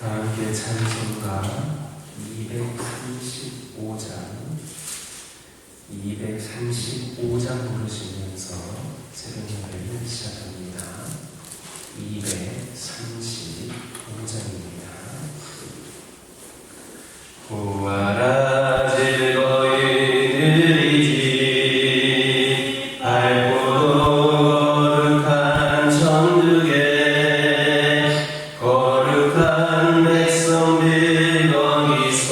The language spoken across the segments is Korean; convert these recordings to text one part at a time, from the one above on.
함께 찬송가 235장 부르시면서 새벽 예배를 시작합니다. 235장입니다. 구하라 즐거이 느리지 밝고 거룩한 천국에 거룩한 백성들 거기서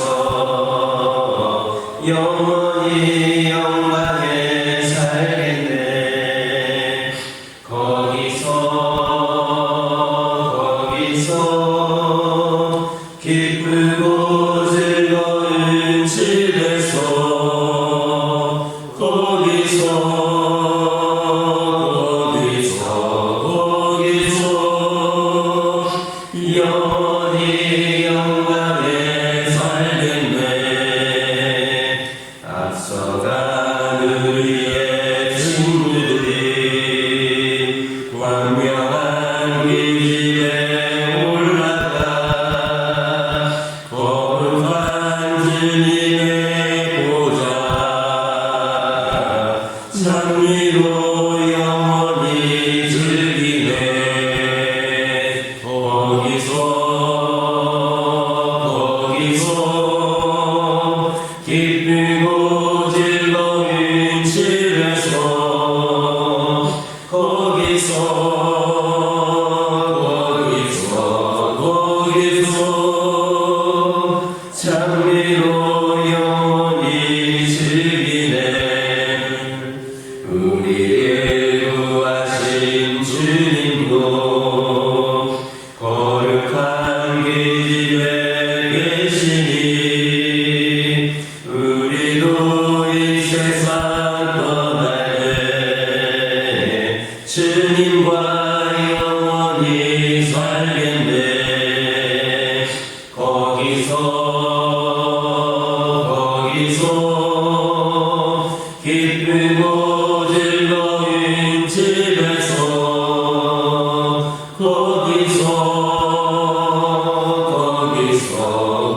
영원히 영광에 살겠네. 거기서 기쁘고 즐거운 집에서 거기서 영원히 영광에 살겠네. 앞서간 우리의 친구들이 광명한 길에 올라가 거룩한 주님의 보좌 장미로 영원히 즐기네. 거기서 기쁘고 즐거운 집에서 거기서 장미로 영원히 즐기네. 우리를 구하신 주님도 거룩한 계집에 계시니 우리도 이 세상 떠날래 주님과 영원히 살겠네. 거기서 기쁘고 즐거운 집에서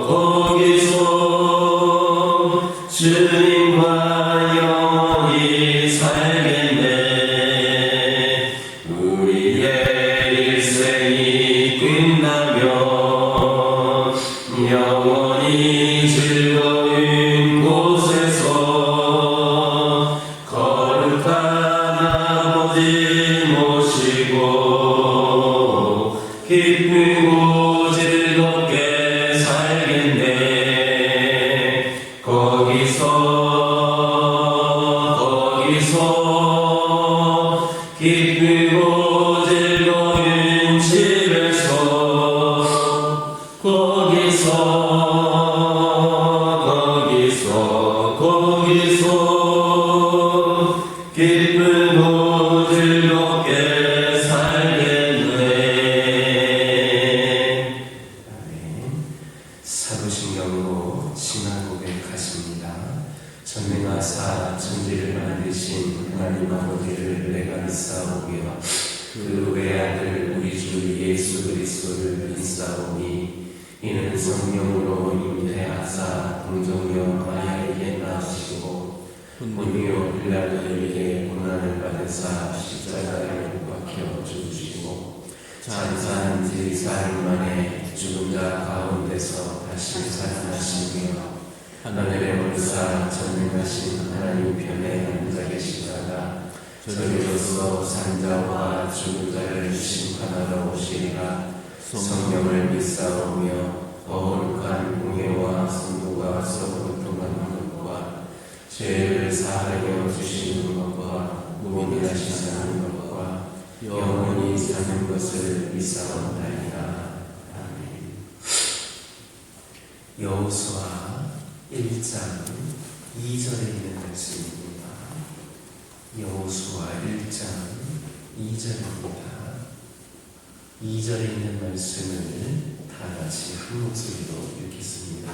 거기서 주님과 영원히 살겠네. 우리의 일생이 끝나면 영원히 즐거운 곳에서 거룩한 아버지 모시고 기쁘고 즐겁게 살겠네. 거기서 기쁘고 즐거운 집에서 거기서 기쁘고 즐겁게 살겠네. 사도신경으로 신앙 고백하십니다. 전능하사 천지를 만드신 하나님 아버지를 내가 믿사오며 그 외아들 우리 주 예수 그리스도를 믿사오니 이는 성령으로 잉태하사 동정녀 마리아에게 낳으시고 본요 빌라도에게 고난을 받으사 십자가에 못 박혀 죽으시고 장사한 지 사흘 만에 죽은 자 가운데서 다시 살아나시며 하늘에 올사 전능하신 하나님 편에 앉아 계시다가 저리로서 산자와 죽은 자를 심판하러 오시리라. 성령을 믿사오며 거룩한 공예와 성도가 서로 교통하는 것과 죄를 사하여 주시는 것과 무민하신 하는 것과 영원히 사는 것을 믿사옵나이다. 아멘. 여호수아 1장 2절에 있는 말씀입니다. 여호수아 1장 2절입니다. 2절에 있는 말씀을 다같이 한 목소리로 읽겠습니다.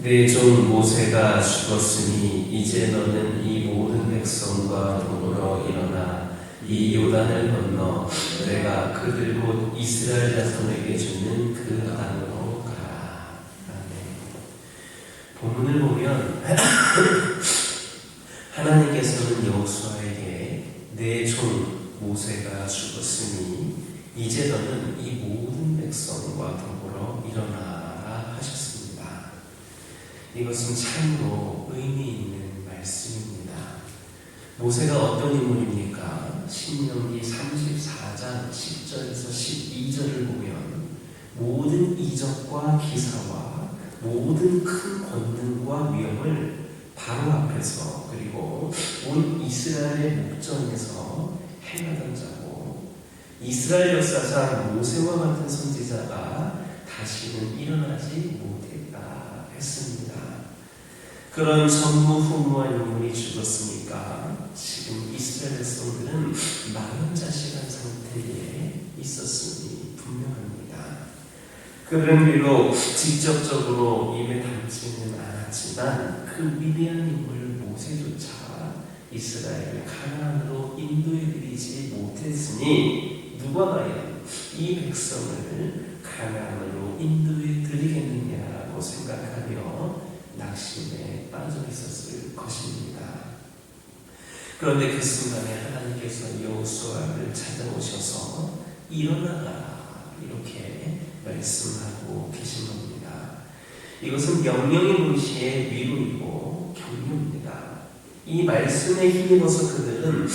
내 종 모세가 죽었으니 이제 너는 이 모든 백성과 더불어 일어나 이 요단을 건너 내가 그들 곧 이스라엘 자손에게 주는 그 땅으로 가라. 본문을 보면 하나님께서는 여호수아에게 내 종 모세가 죽었으니 이제 너는 이 모든 백성과 더불어 일어나라 하셨습니다. 이것은 참으로 의미 있는 말씀입니다. 모세가 어떤 인물입니까? 신명기 34장 10절에서 12절을 보면 모든 이적과 기사와 모든 큰 권능과 위엄을 바로 앞에서 그리고 온 이스라엘의 목전에서 행하던 자고, 이스라엘 역사상 모세와 같은 선지자가 다시는 일어나지 못했다 했습니다. 그런 전무후무한 인물이 죽었으니까 지금 이스라엘 백성들은 망연자실한 상태에 있었으니 분명합니다. 그들은 비록 직접적으로 입에 담지는 않았지만 그 위대한 인물 모세조차 이스라엘을 가나안으로 인도해드리지 못했으니 누가 과연 이 백성을 가나안으로 인도해드리겠느냐고 생각하며 낙심에 빠져 있었을 것입니다. 그런데 그 순간에 하나님께서 여호수아를 찾아오셔서 일어나라 이렇게 말씀하고 계신 겁니다. 이것은 명령의 동시에 위로이고 격려입니다. 이 말씀에 힘입어서 그들은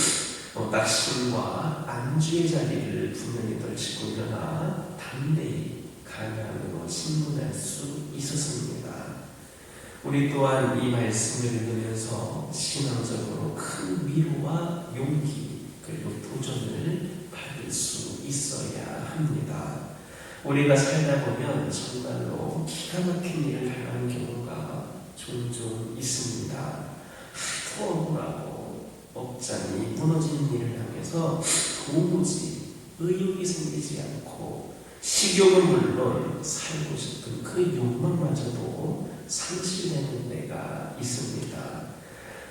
낙심과 안주의 자리를 분명히 떨치고 일어나 담대히 가나안으로 진군할 수 있었습니다. 우리 또한 이 말씀을 읽으면서 신앙적으로 큰 위로와 용기 그리고 도전을 받을 수 있어야 합니다. 우리가 살다 보면 정말로 기가 막힌 일을 당하는 경우가 종종 있습니다. 하도 억울하고 억장이 무너지는 일을 향해서 도무지 의욕이 생기지 않고 식욕은 물론 살고 싶은 그 욕망마저도 상실되는 때가 있습니다.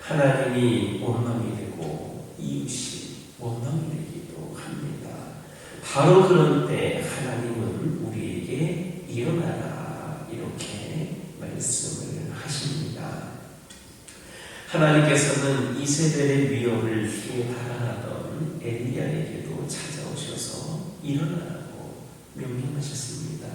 하나님이 원망이 되고 이웃이 원망이 되기도 합니다. 바로 그런 때 하나님은 우리에게 일어나라 이렇게 말씀을 하십니다. 하나님께서는 이세벨의 위협을 피해 달아나던 엘리야에게도 찾아오셔서 일어나라고 명령하셨습니다.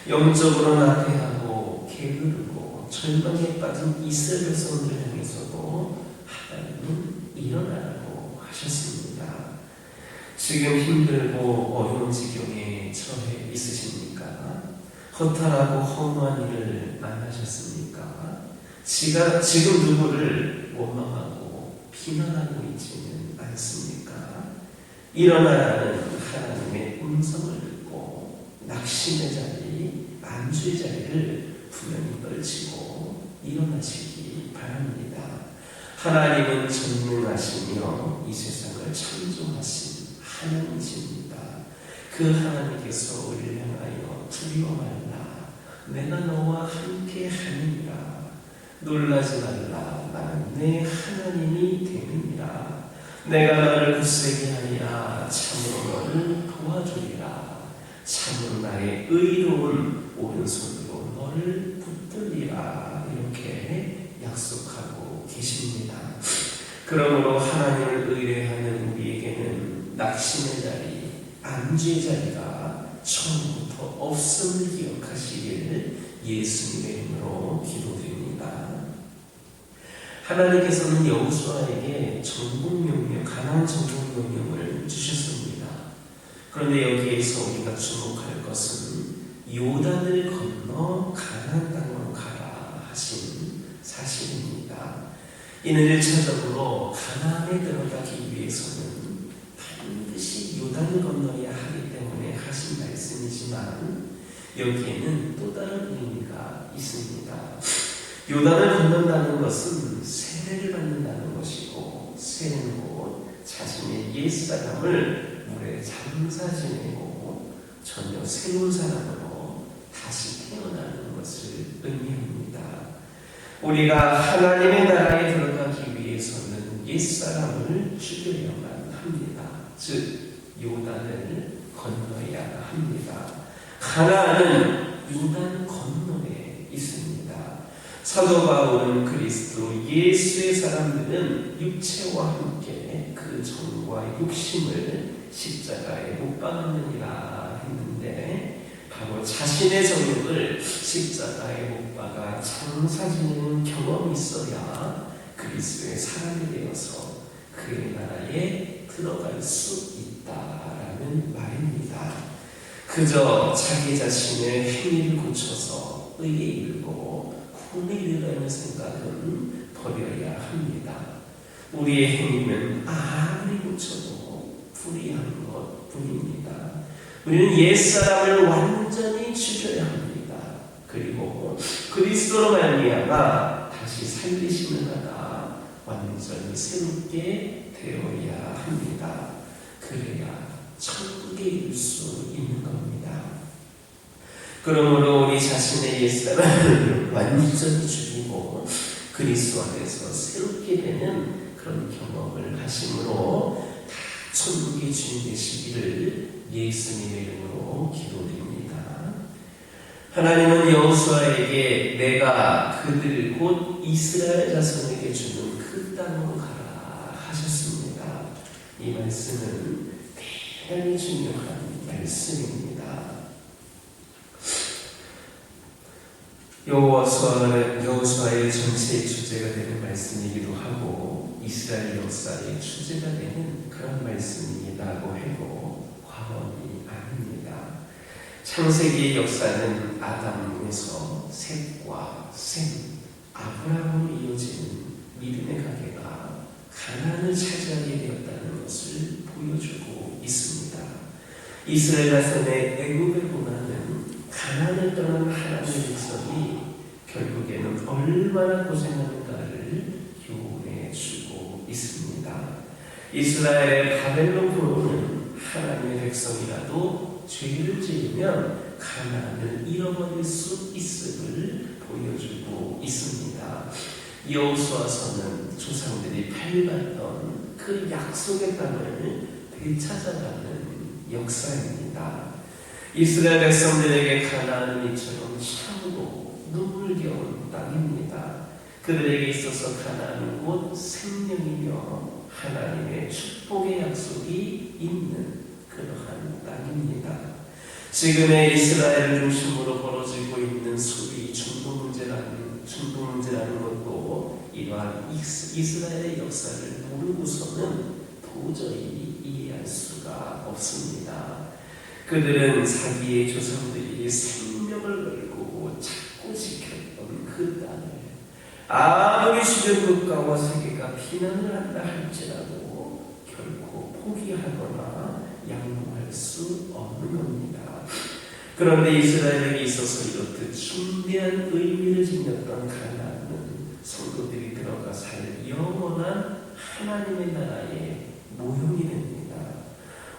영적으로 나태하고 게으르고 절망에 빠진 이스라엘 백성들 향해서도 하나님은 일어나라고 하셨습니다. 지금 힘들고 어려운 지경에 처해 있으십니까? 허탈하고 허무한 일을 만나셨습니까? 지금 누구를 원망하고 비난하고 있지는 않습니까? 일어나라는 하나님의 음성을 듣고 낙심의 자리, 안주의 자리를 분명히 떨치고 일어나시기 바랍니다. 하나님은 전능하시며 이 세상을 창조하신 하나님이십니다. 그 하나님께서 우리를 향하여 두려워 말라, 내가 너와 함께 하느니라. 놀라지 말라, 나는 내 하나님이 되느니라. 내가 너를 굳세게 하리라. 참으로 너를 도와주리라. 참으로 나의 의로운 오른손으로 너를 붙들리라. 이렇게 약속하고 계십니다. 그러므로 하나님을 의뢰하는 우리에게는 낙심의 자리, 안주의 자리가 처음부터 없음을 기억하시기를 예수님의 이름으로 기도드립니다. 하나님께서는 여호수아에게 정복명령, 가나안 정복명령을 주셨습니다. 그런데 여기에서 우리가 주목할 것은 요단을 건너 가나안 땅으로 가라 하신 사실입니다. 이는 1차적으로 가나안에 들어가기 위해서는 반드시 요단을 건너야 하기 때문에 하신 말씀이지만 여기에는 또 다른 의미가 있습니다. 요단을 건넌다는 것은 세례를 받는다는 것이고, 세례는 곧 자신의 옛사람을 물에 잠사 지내고 전혀 새로운 사람으로 다시 태어나는 것을 의미합니다. 우리가 하나님의 나라에 들어가기 위해서는 옛사람을 죽여야만 합니다. 즉 요단을 건너야 합니다. 가나안은 요단 건너에 있습니다. 사도 바울은 그리스도 예수의 사람들은 육체와 함께 그 정과 욕심을 십자가에 못 박느니라 했는데, 바로 자신의 정욕을 십자가에 못 박아 장사 지내는 경험이 있어야 그리스도의 사람이 되어서 그의 나라에 들어갈 수 있다라는 말입니다. 그저 자기 자신의 행위를 고쳐서 의에 이르고 구원에 이르려는 생각은 버려야 합니다. 우리의 행위는 아무리 고쳐도 불의한 것 뿐입니다. 우리는 옛사람을 완전히 죽여야 합니다. 그리고 그리스도로 말미암아 다시 살리심을 받아 완전히 새롭게 되어야 합니다. 그래야 천국에 이를 수 있는 겁니다. 그러므로 우리 자신의 옛사람을 완전히 죽이고 그리스도 안에서 새롭게 되는 그런 경험을 하심으로 다 천국의 주인 되시기를 예수님의 이름으로 기도드립니다. 하나님은 여호수아에게 내가 그들 곧 이스라엘 자손에게 주는 그 땅으로 가라 하셨습니다. 이 말씀은 대단히 중요한 말씀입니다. 여호수아의 전체의 주제가 되는 말씀이기도 하고 이스라엘 역사의 주제가 되는 그런 말씀이라고 해도 과언이 아닙니다. 창세기의 역사는 아담에서 셋과 셈, 아브라함으로 이어지는 믿음의 가계가 가나안을 차지하게 되었다는 것을 보여주고 있습니다. 이스라엘 자손의 애굽의 고난은 가나안을 떠난 하나님의 백성이 결국에는 얼마나 고생하는가를 교훈해주고 있습니다. 이스라엘의 바벨론 포로는 하나님의 백성이라도 죄를 지으면 가나안을 잃어버릴 수 있음을 보여주고 있습니다. 여호수아서는 조상들이 밟았던 그 약속의 땅을 되찾아가는 역사입니다. 이스라엘 백성들에게 가나안은 이처럼 참고 눈물겨운 땅입니다. 그들에게 있어서 가나안은 곧 생명이며 하나님의 축복의 약속이 있는 그러한 땅입니다. 지금의 이스라엘을 중심으로 벌어지고 있는 소위 중동 문제라는 것도 이러한 이스라엘의 역사를 모르고서는 도저히 이해할 수가 없습니다. 그들은 자기의 조상들이 생명을 걸고 찾고 지켰던 그 땅을 아무리 주변 국가와 세계가 비난을 한다 할지라도 결코 포기하거나 양보할 수 없는 겁니다. 그런데 이스라엘에게 있어서 이렇듯 중대한 의미를 지녔던 가나안은 성도들이 들어가 살 영원한 하나님의 나라의 모형이 됩니다.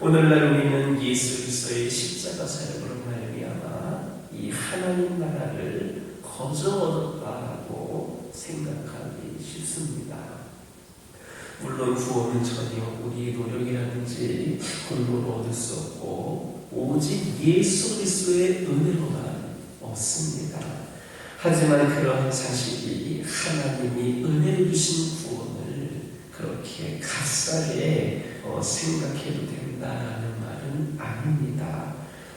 오늘날 우리는 예수 그리스도의 십자가 사역으로 말미암아 이 하나님 나라를 거저 얻었다고 생각하기 쉽습니다. 물론 구원은 전혀 우리의 노력이라든지 공로로 얻을 수 없고 오직 예수 그리스도의 은혜로만 얻습니다. 하지만 그런 사실이 하나님이 은혜를 주신 구원을 그렇게 값싸게 생각해도 된다는 말은 아닙니다.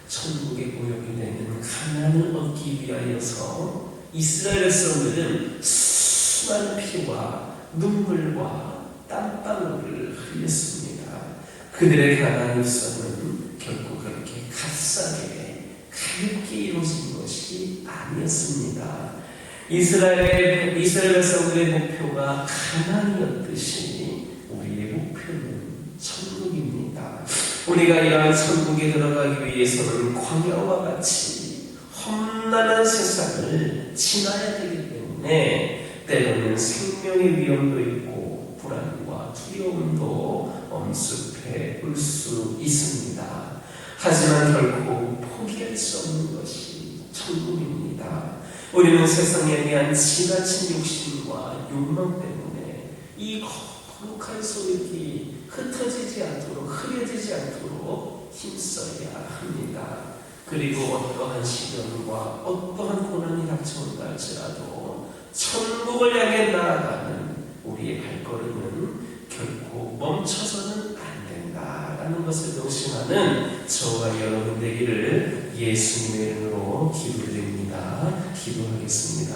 천국의 모형이 되는 가나안을 얻기 위하여서 이스라엘 백성들은 수많은 피와 눈물과 땀방울을 흘렸습니다. 그들의 가나안 일성은 결코 그렇게 값싸게 가볍게 이루어진 것이 아니었습니다. 이스라엘 백성들의 목표가 가나안이었듯이 우리의 목표는 천국입니다. 우리가 이러한 천국에 들어가기 위해서는 광야와 같이 험난한 세상을 지나야 되기 때문에 때로는 생명의 위험도 있고 불안과 두려움도 엄습해 올 수 있습니다. 하지만 결코 포기할 수 없는 것이 천국입니다. 우리는 세상에 대한 지나친 욕심과 욕망 때문에 이 거룩한 소유기 흩어지지 않도록 흐려지지 않도록 힘써야 합니다. 그리고 어떠한 시련과 어떠한 고난이 닥쳐온다 할지라도 천국을 향해 나아가는 우리의 발걸음은 결코 멈춰서는 안 된다라는 것을 명심하는 저와 여러분 되기를 예수님의 이름으로 기도드립니다. 기도하겠습니다.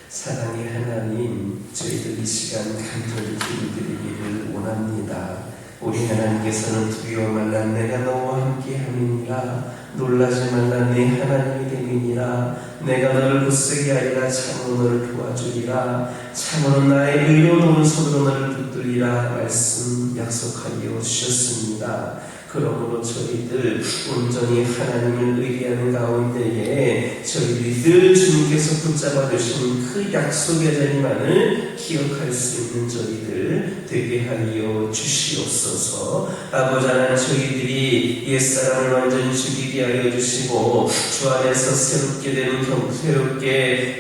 사랑의 하나님, 저희들 이 시간 간절히 기도드리기를 원합니다. 우리 하나님께서는 두려워 말라 내가 너와 함께함이니라. 놀라지 말라 네 하나님이 됨이니라. 내가 너를 굳세게 하리라. 참으로 너를 도와주리라. 참으로 나의 의로운 손으로 너를 붙들리라. 말씀 약속하여 주셨습니다. 그러므로 저희들 온전히 하나님을 의뢰하는 가운데에 저희들이 늘 주님께서 붙잡아 주신 그 약속의 자리만을 기억할 수 있는 저희들 되게 하여 주시옵소서. 아버지 하나님, 저희들이 옛사람을 완전히 죽이게 하여 주시고 주 안에서 새롭게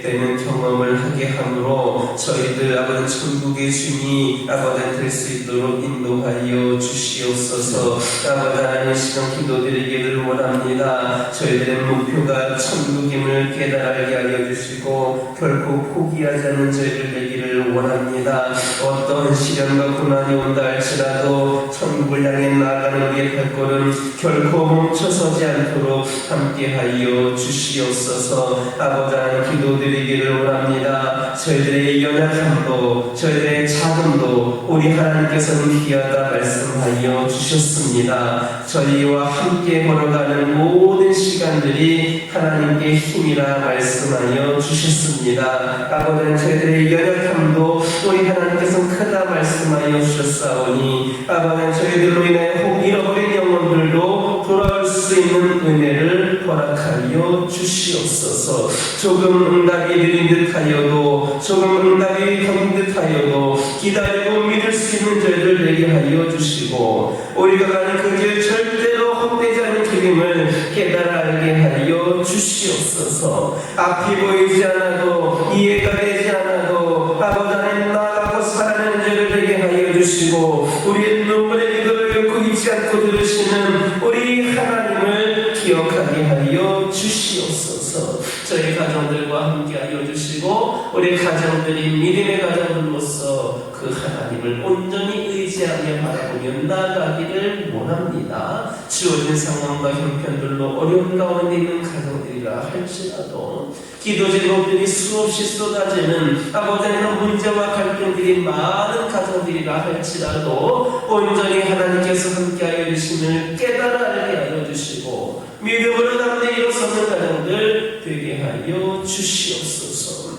되는 경험을 하게 함으로 저희들 아버지 천국의 주님이 아버지 될 수 있도록 인도하여 주시옵소서. 아버지 하나님, 시간 기도드리기를 원합니다. 저희들의 목표가 천국임을 깨달게 알게 하여 주시고 결코 포기하지 않는 저희들 되기를 원합니다. 어떤 시련과 고난이 온다 할지라도 천국을 향해 나아가는 우리의 발걸음 결코 멈춰서지 않도록 함께하여 주시옵소서. 아버지 하나님, 기도드리기를 원합니다. 저희들의 연약함도 저희들의 작음도 우리 하나님께서는 귀하다 말씀하여 주셨습니다. 저희와 함께 걸어가는 모든 시간들이 하나님께 힘이라 말씀하여 주셨습니다. 아버지, 저희들의 연약함도 우리 하나님께서 크다 말씀하여 주셨사오니 아버지, 저희들로 인해 잃어버린 영혼들도 돌아올 수 있는 은혜를 허락하여 주시옵소서. 조금 응답이 느린 듯하여도 조금 응답이 더딘 듯하여도 기다리고 믿을 수 있는 저희들 되게 하여 주시고 우리가 가는 그 길 절대로 헛되지 않은 길임을 깨달아 알게 하여 주시옵소서. 앞이 보이지 않아도 이해가 되지 않아도 아버지 하나님 나아가고 살아내는 저희들 되게 하여 주시고 우리의 눈물의 기도를 끊이지 않고 들으시는 우리 하나님을 기억하게 하여 주시옵소서. 저희 가정들과 함께 하여 주시고 우리 가정들이 믿음의 가정들로서 그 하나님을 온전히 의지하며 바라보며 나아가기를 원합니다. 주어진 상황과 형편들로 어려운 가운데 있는 가정들이라 할지라도 기도 제목들이 수없이 쏟아지는 아버지의 문제와 갈등들이 많은 가정들이라 할지라도 온전히 하나님께서 함께하여 주심을 깨달아 알게 하여 주시고 믿음으로 담대 일어서는 가정들 되게 하여 주시옵소서.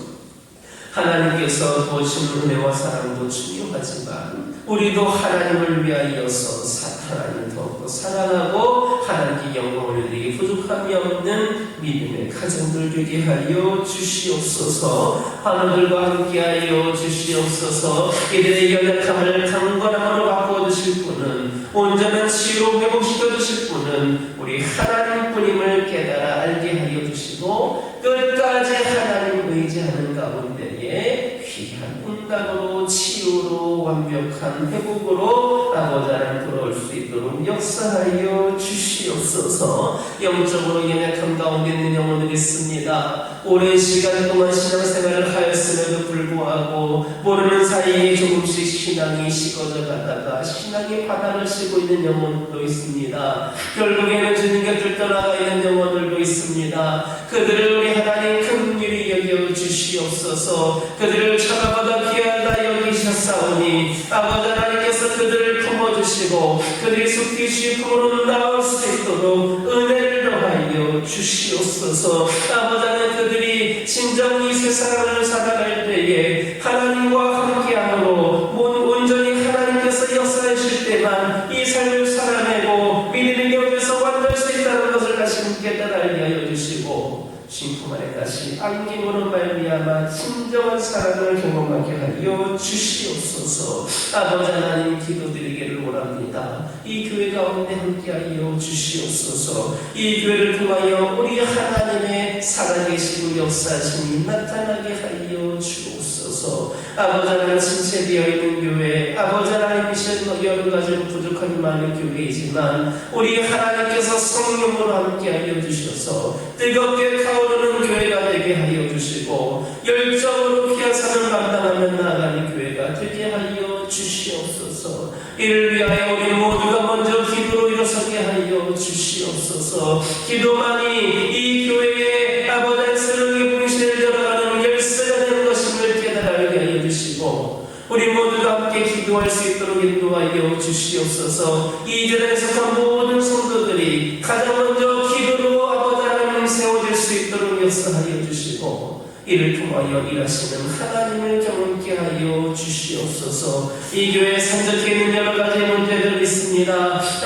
하나님께서 도와주신 은혜와 사랑도 중요하지만 우리도 하나님을 위하여서 하나님을 더욱더 사랑하고 하나님께 영광을 드리기 부족함이 없는 믿음의 가정들 되게 하여 주시옵소서. 하나님들과 함께 하여 주시옵소서. 이들의 연약함을 강건함으로 바꿔주실 분은 온전한 치유로 회복시켜 주실 분은 우리 하나님뿐임을 깨달아 알게 하여 주시고 끝까지 하나님 의지하는 가운데에 귀한 응답으로 치유로 완벽한 회복으로 아버지 하나님 돌아올 수 있도록 역사하여 주시옵소서. 영적으로 연약한 가운데 있는 영혼들이 있습니다. 오랜 시간 동안 신앙생활을 하였음에도 불구하고 모르는 사이에 조금씩 신앙이 식어져 가다가 신앙의 바닥을 씌고 있는 영혼들도 있습니다. 결국에는 주님 곁을 떠나가 있는 영혼들도 있습니다. 그들을 우리 하나님 긍휼히 여겨 주시옵소서. 그들을 찾아보다 귀하다 여기셨사오니 아버지 하나님께서 그들을 품어주시고 그들이 속히 주의 품으로 나올 수 있도록 은혜를 더하여 주시옵소서. 아버지 하나님, 그들이 진정히 세상을 살아갈 때에 하나님과 함께함으로 온전히 하나님께서 역사하실 때만 이 삶을 살아내고 믿음의 격에서 완전할 수 있다는 것을 다시 깨달아 알게 하여 주시고 쉼품 안에 다시 안김으로 말미암아 진정한 사랑을 경험하게 하여 주시옵소서. 아버지 하나님 기도드리기를 원합니다. 이 교회 가운데 함께하여 주시옵소서. 이 교회를 통하여 우리 하나님의 살아계시고 역사하심이 나타나게 하여 주옵소서. 아버지 하나님 신체되어 있는 교회, 아버지 하나님이신 여러 가지 부족함이 많은 교회이지만 우리 하나님께서 성령으로 함께하여 주셔서 뜨겁게 타오르는 교회가 되게 하여 주시고 열정으로 귀한 삶을 감당하며 나아가는 교회가 되게 하여 주시옵소서. 이를 위하여 우리 모두가 먼저 기도로 일어서게 하여 주시옵소서. 기도만이 이 교회의 아버지 새로운 분실을 열어가는 열쇠가 되는 것임을 깨달게 하여 주시고 우리 모두가 함께 기도할 수 있도록 인도하여 주시옵소서. 이 자리에 속한 모든 성도들이 가장 먼저 기도로 아버지 하나님 세워질 수 있도록 역사하여 주시고 이를 통하여 일하시는 하나님을 경험케 하여 주시옵소서. 이 교회에 산적해 있는 여러 가지 문제들이 있습니다.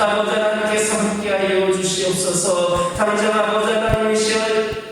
아버지 하나님께서 함께하여 주시옵소서. 당장 아버지 하나님이시여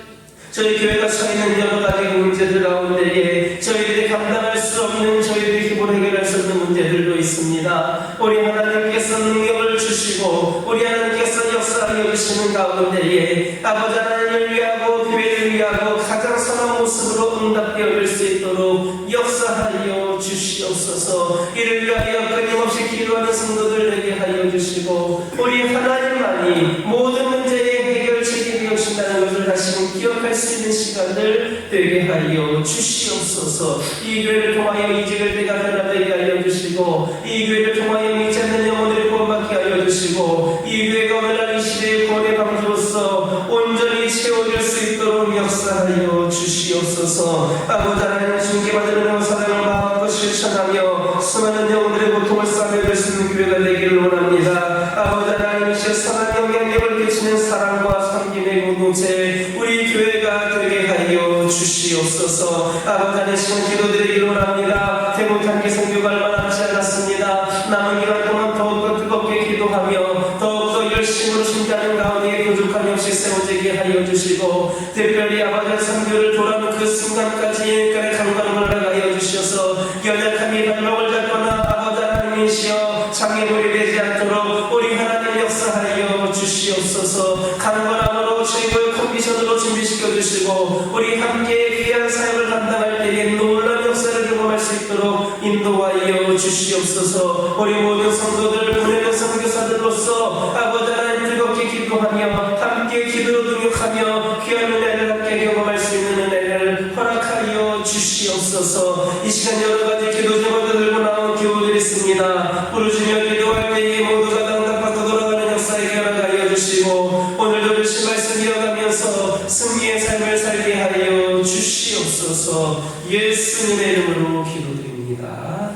저희 교회가 처해 있는 여러 가지 문제들 가운데에 저희들이 감당할 수 없는 저희들의 힘으로 해결할 수 없는 문제들도 있습니다. 우리 하나님께서 능력을 주시고 우리 하나님께서 역사하여 주시는 가운데에 아버지 하나님을 위하고 교회를 위하고 가장 선한 모습으로 응답되어 줄 수 있도록 역사하여 주시옵소서. 이를 위하여 끊임없이 기도하는 성도들 되게 하여 주시고 우리 하나님만이 모든 문제의 해결책이 되어주신다는 것을 다시금 기억할 수 있는 시간을 되게 하여 주시옵소서. 이 교회를 통하여 이직을 때가 변화되게 하여 주시고 이 교회를 통하여 믿지 않는 영혼들을 구원받게 하여 주시고 이 교회가 오늘날 이 시대의 구원의 방주로서 온전히 채워질 수 있도록 역사하여 주시옵소서. 아버지 하나님 주님께 받은 은혜와 사랑을 마음껏 실천하며 수많은 영혼들의 고통을 싸매줄 수 있는 교회가 되기를 원합니다. 아버지 하나님이시여 선한 영향력을 끼치는 사랑과 섬김의 공동체 우리 교회가 되게 하여 주시옵소서. 아버지 하나님 시간 기도드리기를 원합니다. 대목한 개성교가 얼마 남지 않았습니다. 남은 기간 동안 더욱더 뜨겁게 기도하며 더욱더 열심으로 준비하는 가운데 부족함이 없이 세워지게 하여 주시고 특별히 아버지의 선교를 돌아오는 그 순간까지 예능간의 강건함을 나가여 주셔서 연약함이 발목을 잡거나 아버지 하나님이시여 장애물이 되지 않도록 우리 하나님 역사하여 주시옵소서. 강건함으로 최고의 컨디션으로 준비시켜 주시고 우리 함께 귀한 사역을 감당할 때에 놀라운 역사를 경험할 수 있도록 인도하여 주시옵소서. 우리 모든 성도들 보내는 선교사들로서 아버지 하나님 뜨겁게 기도하며 함께 기도로 능력하며 귀한 은혜를 함께 경험할 수 있는 은혜를 허락하여 주시옵소서. 이 시간 여러 가지 기도 제목을 들고 나온 교우들이 있습니다. 부르짖으며 기도할 때에 모두가 응답받고 돌아가는 역사에 허락하여 주시고 오늘도 열심히 말씀 이어가면서 승리의 삶을 살게 하여 주시옵소서. 예수님의 이름으로 기도드립니다.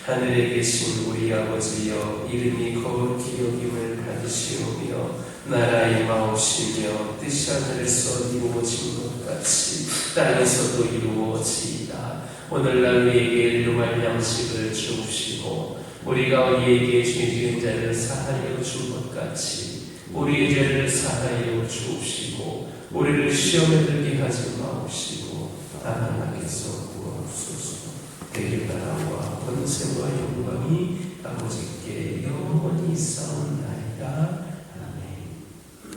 하늘에 계신 우리 아버지여 이름이 거룩히 여김을 받으시오며 나라 임하옵시며 뜻이 하늘에서 이루어진 것 같이 땅에서도 이루어지이다. 오늘날 우리에게 일용할 양식을 주옵시고 우리가 우리에게 죄 지은 자를 사하여 준 것 같이 우리의 죄를 사하여 주옵시고 우리를 시험에 들게 하지 마옵시고 다만 하께서 구하옵소서. 되게 나라와 권세와 영광이 아버지께 영원히 있사옵나이다.